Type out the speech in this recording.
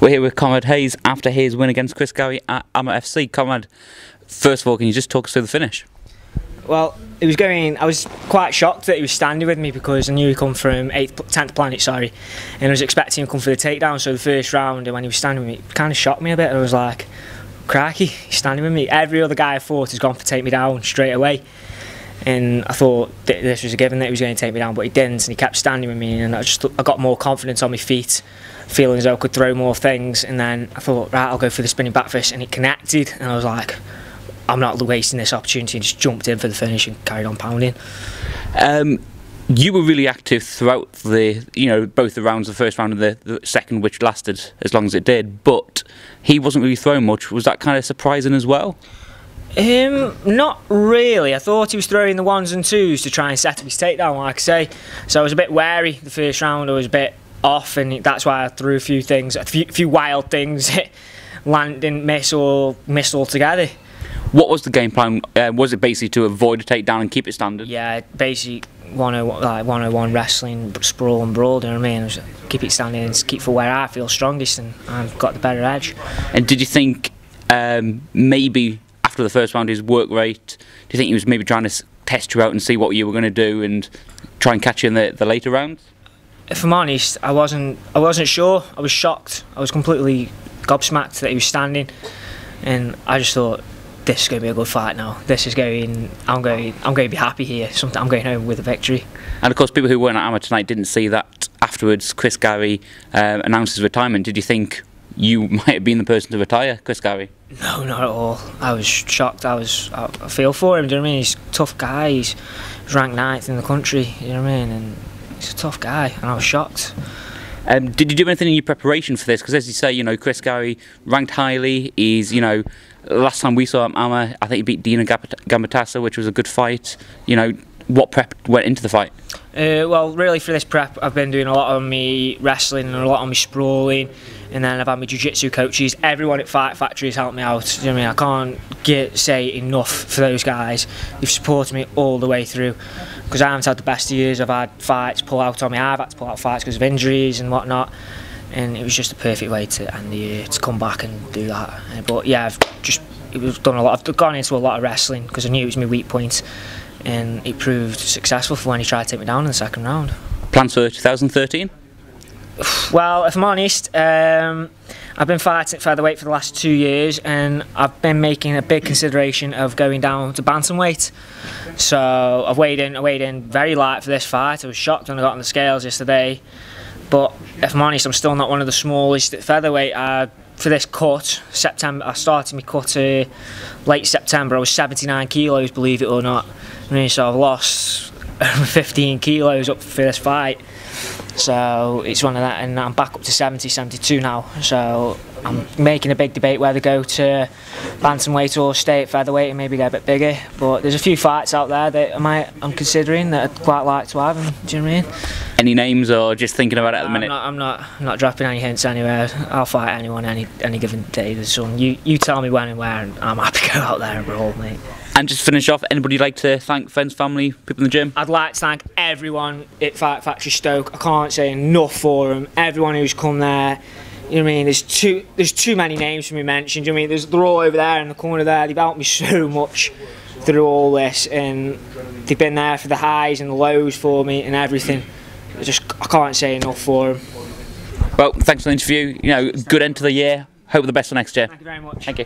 We're here with Conrad Hayes after his win against Chris Garry at AMMA FC. Conrad, first of all, can you just talk us through the finish? Well, I was quite shocked that he was standing with me because I knew he'd come from 10th planet, and I was expecting him to come for the takedown. So the first round, when he was standing with me, it kind of shocked me a bit. I was like, crikey, he's standing with me. Every other guy I fought has gone for take me down straight away. And I thought this was a given that he was going to take me down, but he didn't, and he kept standing with me, and I got more confidence on my feet, feeling as though I could throw more things. And then I thought, right, I'll go for the spinning back fist, and it connected, and I was like, I'm not wasting this opportunity, and just jumped in for the finish and carried on pounding. You were really active throughout the, both the rounds, the first round and the second, which lasted as long as it did, but he wasn't really throwing much. Was that kind of surprising as well? Not really. I thought he was throwing the ones and twos to try and set up his takedown, like I say. So I was a bit wary the first round. I was a bit off, and that's why I threw a few things, a few wild things, didn't miss or missed altogether. What was the game plan? Was it basically to avoid a takedown and keep it standard? Yeah, basically 101 wrestling, sprawl and brawl. Do you know what I mean? Just keep it standing and keep for where I feel strongest, and I've got the better edge. And did you think maybe after the first round, his work rate, do you think he was maybe trying to test you out and see what you were going to do and try and catch you in the later rounds? If I'm honest, I wasn't sure. I was shocked. I was completely gobsmacked that he was standing, and I just thought, this is going to be a good fight now. I'm going to be happy here. I'm going home with a victory. And of course, people who weren't at AMMA tonight didn't see that afterwards Chris Garry announced his retirement. Did you think you might have been the person to retire Chris Garry? No, not at all. I was shocked. I feel for him. Do you know what I mean? He's a tough guy. He's ranked 9th in the country. You know what I mean? And he's a tough guy, and I was shocked. Did you do anything in your preparation for this? Because as you say, Chris Garry ranked highly. He's, last time we saw him at AMMA, I think he beat Dina Gambatasa, which was a good fight. What prep went into the fight? Well, really for this prep, I've been doing a lot on me wrestling and a lot on me sprawling, and then I've had my jiu-jitsu coaches. Everyone at Fight Factory has helped me out. You know what I mean? I can't say enough for those guys. They've supported me all the way through, because I haven't had the best of years. I've had fights pull out on me. I've had to pull out fights because of injuries and whatnot, and it was just a perfect way to end the year, to come back and do that. But yeah, I've gone into a lot of wrestling because I knew it was my weak point, and it proved successful for when he tried to take me down in the second round. Plans for 2013? Well, if I'm honest, I've been fighting at featherweight for the last 2 years, and I've been making a big consideration of going down to bantamweight. So I've weighed in very light for this fight. I was shocked when I got on the scales yesterday, but if I'm honest, I'm still not one of the smallest at featherweight. For this cut, I started my cut late September. I was 79 kilos, believe it or not. So I've lost 15 kilos up for this fight. So it's one of that, and I'm back up to 70, 72 now. So I'm making a big debate whether to go to bantamweight or stay at featherweight and maybe get a bit bigger. But there's a few fights out there that I'm considering that I'd quite like to have. Do you know what I mean? Any names, or just thinking about it at the minute? I'm not dropping any hints anywhere. I'll fight anyone any given day. You tell me when and where, and I'm happy to go out there and brawl, mate. And just to finish off, anybody you'd like to thank, friends, family, people in the gym? I'd like to thank everyone at Fight Factory Stoke. I can't say enough for them. Everyone who's come there. You know what I mean? There's too many names for me mentioned. You know what I mean? They're all over there in the corner there. They've helped me so much through all this, and they've been there for the highs and the lows for me and everything. I can't say enough for them. Well, thanks for the interview. Good end to the year. Hope for the best for next year. Thank you very much. Thank you.